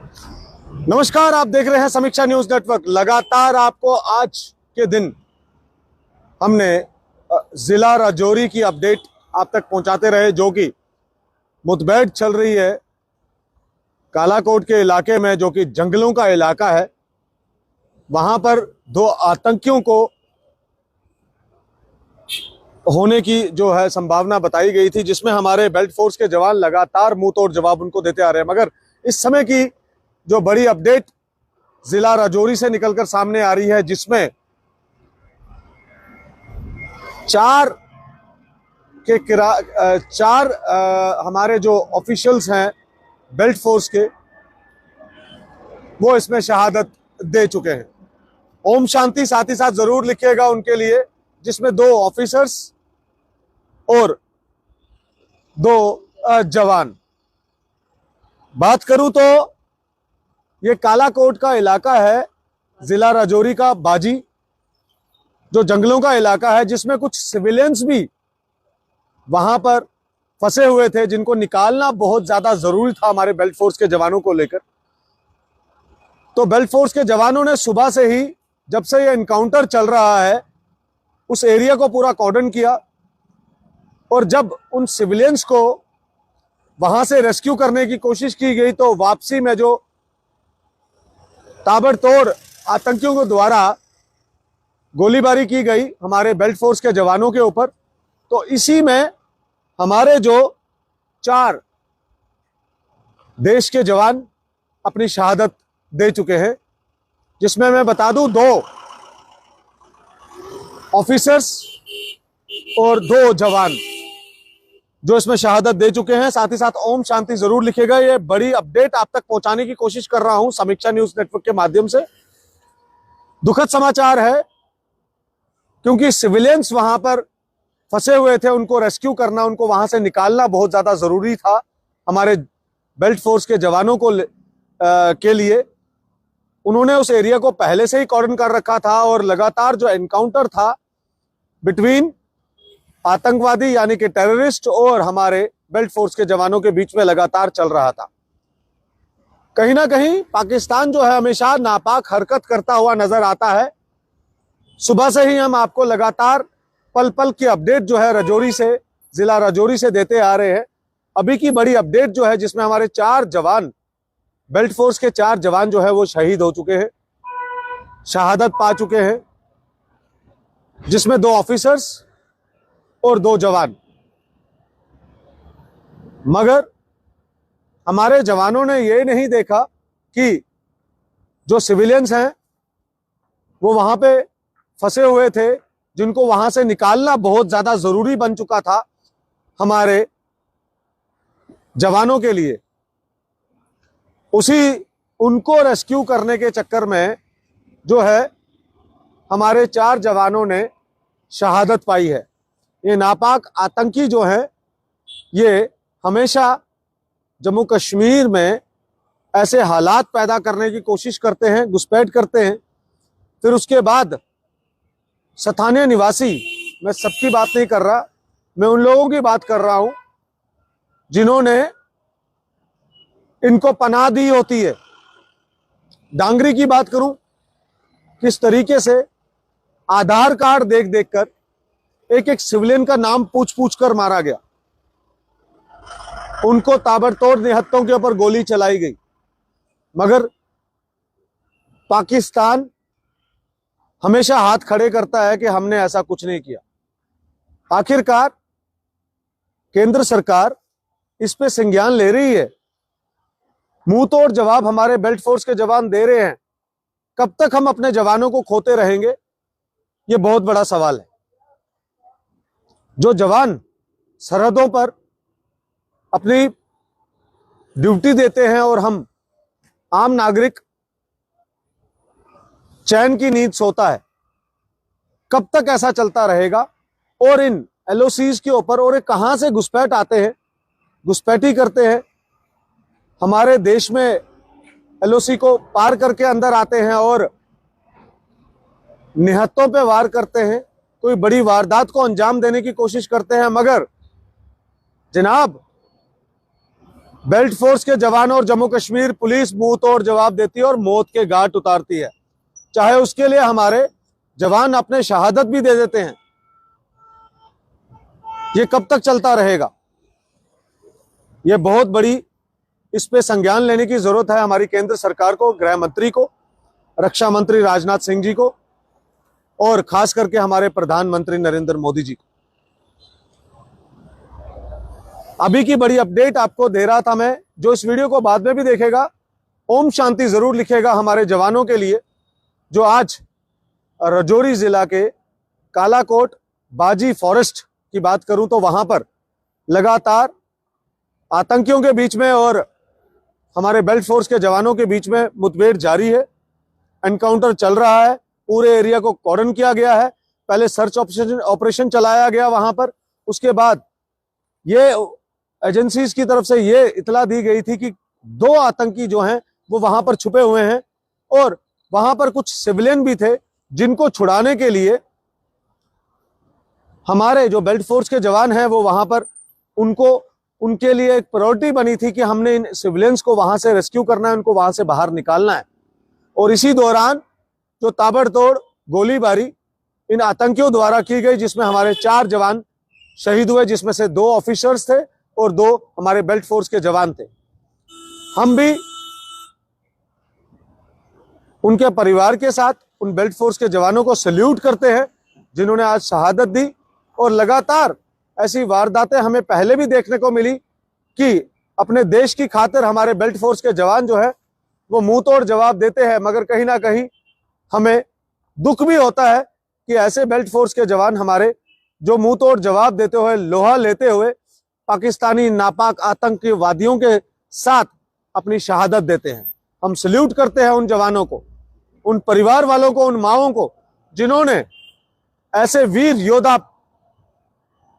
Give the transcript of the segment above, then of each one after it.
नमस्कार, आप देख रहे हैं समीक्षा न्यूज नेटवर्क। लगातार आपको आज के दिन हमने जिला राजौरी की अपडेट आप तक पहुंचाते रहे, जो कि मुठभेड़ चल रही है कालाकोट के इलाके में, जो कि जंगलों का इलाका है। वहां पर दो आतंकियों को होने की जो है संभावना बताई गई थी, जिसमें हमारे बेल्ट फोर्स के जवान लगातार मुंह तोड़ जवाब उनको देते आ रहे हैं। मगर इस समय की जो बड़ी अपडेट जिला राजौरी से निकलकर सामने आ रही है, जिसमें चार हमारे जो ऑफिशियल्स हैं बेल्ट फोर्स के, वो इसमें शहादत दे चुके हैं। ओम शांति साथ ही साथ जरूर लिखिएगा उनके लिए, जिसमें 2 ऑफिसर्स और 2 जवान। बात करूं तो ये कालाकोट का इलाका है, जिला राजौरी का बाजी, जो जंगलों का इलाका है, जिसमें कुछ सिविलियंस भी वहां पर फंसे हुए थे, जिनको निकालना बहुत ज्यादा जरूरी था हमारे बेल्ट फोर्स के जवानों को लेकर। तो बेल्ट फोर्स के जवानों ने सुबह से ही, जब से ये एनकाउंटर चल रहा है, उस एरिया को पूरा कॉर्डन किया। और जब उन सिविलियंस को वहां से रेस्क्यू करने की कोशिश की गई, तो वापसी में जो ताबड़तोड़ आतंकियों के द्वारा गोलीबारी की गई हमारे बेल्ट फोर्स के जवानों के ऊपर, तो इसी में हमारे जो 4 देश के जवान अपनी शहादत दे चुके हैं, जिसमें मैं बता दूं 2 ऑफिसर्स और 2 जवान जो इसमें शहादत दे चुके हैं। साथ ही साथ ओम शांति जरूर लिखेगा। ये बड़ी अपडेट आप तक पहुंचाने की कोशिश कर रहा हूं समीक्षा न्यूज नेटवर्क के माध्यम से। दुखद समाचार है, क्योंकि सिविलियंस वहां पर फंसे हुए थे, उनको रेस्क्यू करना, उनको वहां से निकालना बहुत ज्यादा जरूरी था हमारे बेल्ट फोर्स के जवानों को के लिए। उन्होंने उस एरिया को पहले से ही कॉर्डन कर रखा था, और लगातार जो एनकाउंटर था बिटवीन आतंकवादी यानी कि टेररिस्ट और हमारे बेल्ट फोर्स के जवानों के बीच में लगातार चल रहा था। कहीं ना कहीं पाकिस्तान जो है हमेशा नापाक हरकत करता हुआ नजर आता है। सुबह से ही हम आपको लगातार पल पल की अपडेट जो है राजौरी से, जिला राजौरी से देते आ रहे हैं। अभी की बड़ी अपडेट जो है, जिसमें हमारे 4 जवान, बेल्ट फोर्स के 4 जवान जो है वो शहीद हो चुके हैं, शहादत पा चुके हैं, जिसमें 2 ऑफिसर्स और 2 जवान। मगर हमारे जवानों ने ये नहीं देखा कि जो सिविलियंस हैं वो वहां पे फंसे हुए थे, जिनको वहां से निकालना बहुत ज्यादा जरूरी बन चुका था हमारे जवानों के लिए। उनको रेस्क्यू करने के चक्कर में जो है हमारे 4 जवानों ने शहादत पाई है। ये नापाक आतंकी जो है, ये हमेशा जम्मू कश्मीर में ऐसे हालात पैदा करने की कोशिश करते हैं, घुसपैठ करते हैं। फिर उसके बाद स्थानीय निवासी, मैं सबकी बात नहीं कर रहा, मैं उन लोगों की बात कर रहा हूं जिन्होंने इनको पनाह दी होती है। डांगरी की बात करूं, किस तरीके से आधार कार्ड देख देख कर एक एक सिविलियन का नाम पूछ पूछ कर मारा गया, उनको ताबड़तोड़ निहत्तों के ऊपर गोली चलाई गई। मगर पाकिस्तान हमेशा हाथ खड़े करता है कि हमने ऐसा कुछ नहीं किया। आखिरकार केंद्र सरकार इस पे संज्ञान ले रही है, मुंह तोड़ जवाब हमारे बेल्ट फोर्स के जवान दे रहे हैं। कब तक हम अपने जवानों को खोते रहेंगे, ये बहुत बड़ा सवाल है। जो जवान सरहदों पर अपनी ड्यूटी देते हैं और हम आम नागरिक चैन की नींद सोता है, कब तक ऐसा चलता रहेगा? और इन एलओसीज के ऊपर, और ये कहां से घुसपैठ आते हैं, घुसपैठी करते हैं, हमारे देश में एलओसी को पार करके अंदर आते हैं और निहत्तों पे वार करते हैं, कोई बड़ी वारदात को अंजाम देने की कोशिश करते हैं। मगर जनाब, बेल्ट फोर्स के जवान और जम्मू कश्मीर पुलिस मुंह तोड़ जवाब देती है और मौत के घाट उतारती है, चाहे उसके लिए हमारे जवान अपने शहादत भी दे देते हैं। ये कब तक चलता रहेगा? ये बहुत बड़ी, इस पे संज्ञान लेने की जरूरत है हमारी केंद्र सरकार को, गृह मंत्री को, रक्षा मंत्री राजनाथ सिंह जी को और खास करके हमारे प्रधानमंत्री नरेंद्र मोदी जी को। अभी की बड़ी अपडेट आपको दे रहा था मैं। जो इस वीडियो को बाद में भी देखेगा, ओम शांति जरूर लिखेगा हमारे जवानों के लिए, जो आज राजौरी जिला के कालाकोट बाजी फॉरेस्ट की बात करूं तो वहां पर लगातार आतंकियों के बीच में और हमारे बेल्ट फोर्स के जवानों के बीच में मुठभेड़ जारी है। एनकाउंटर चल रहा है, पूरे एरिया को कॉर्डन किया गया है। पहले सर्च ऑपरेशन चलाया गया वहां पर, उसके बाद ये एजेंसीज की तरफ से ये इतला दी गई थी कि 2 आतंकी जो हैं वो वहां पर छुपे हुए हैं और वहां पर कुछ सिविलियन भी थे, जिनको छुड़ाने के लिए हमारे जो बेल्ट फोर्स के जवान हैं वो वहां पर, उनके लिए एक प्रायोरिटी बनी थी कि हमने इन सिविलियंस को वहां से रेस्क्यू करना है, उनको वहां से बाहर निकालना है। और इसी दौरान जो ताबड़तोड़ गोलीबारी इन आतंकियों द्वारा की गई, जिसमें हमारे 4 जवान शहीद हुए, जिसमें से 2 ऑफिसर्स थे और 2 हमारे बेल्ट फोर्स के जवान थे। हम भी उनके परिवार के साथ उन बेल्ट फोर्स के जवानों को सैल्यूट करते हैं, जिन्होंने आज शहादत दी। और लगातार ऐसी वारदातें हमें पहले भी देखने को मिली कि अपने देश की खातिर हमारे बेल्ट फोर्स के जवान जो है वो मुंह तोड़ जवाब देते हैं, मगर कहीं ना कहीं हमें दुख भी होता है कि ऐसे बेल्ट फोर्स के जवान हमारे जो मुंह तोड़ जवाब देते हुए, लोहा लेते हुए पाकिस्तानी नापाक आतंकवादियों के साथ अपनी शहादत देते हैं। हम सल्यूट करते हैं उन जवानों को, उन परिवार वालों को, उन माओं को, जिन्होंने ऐसे वीर योद्धा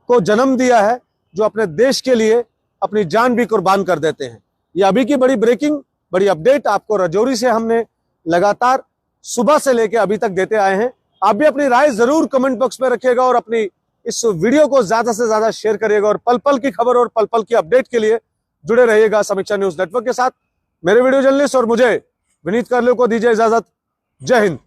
को जन्म दिया है, जो अपने देश के लिए अपनी जान भी कुर्बान कर देते हैं। ये अभी की बड़ी ब्रेकिंग, बड़ी अपडेट आपको राजौरी से हमने लगातार सुबह से लेकर अभी तक देते आए हैं। आप भी अपनी राय जरूर कमेंट बॉक्स में रखिएगा और अपनी इस वीडियो को ज्यादा से ज्यादा शेयर करिएगा और पल पल की खबर और पल पल की अपडेट के लिए जुड़े रहिएगा समीक्षा न्यूज नेटवर्क के साथ। मेरे वीडियो जर्नलिस्ट और मुझे विनीत कार्लो को दीजिए इजाजत। जय हिंद।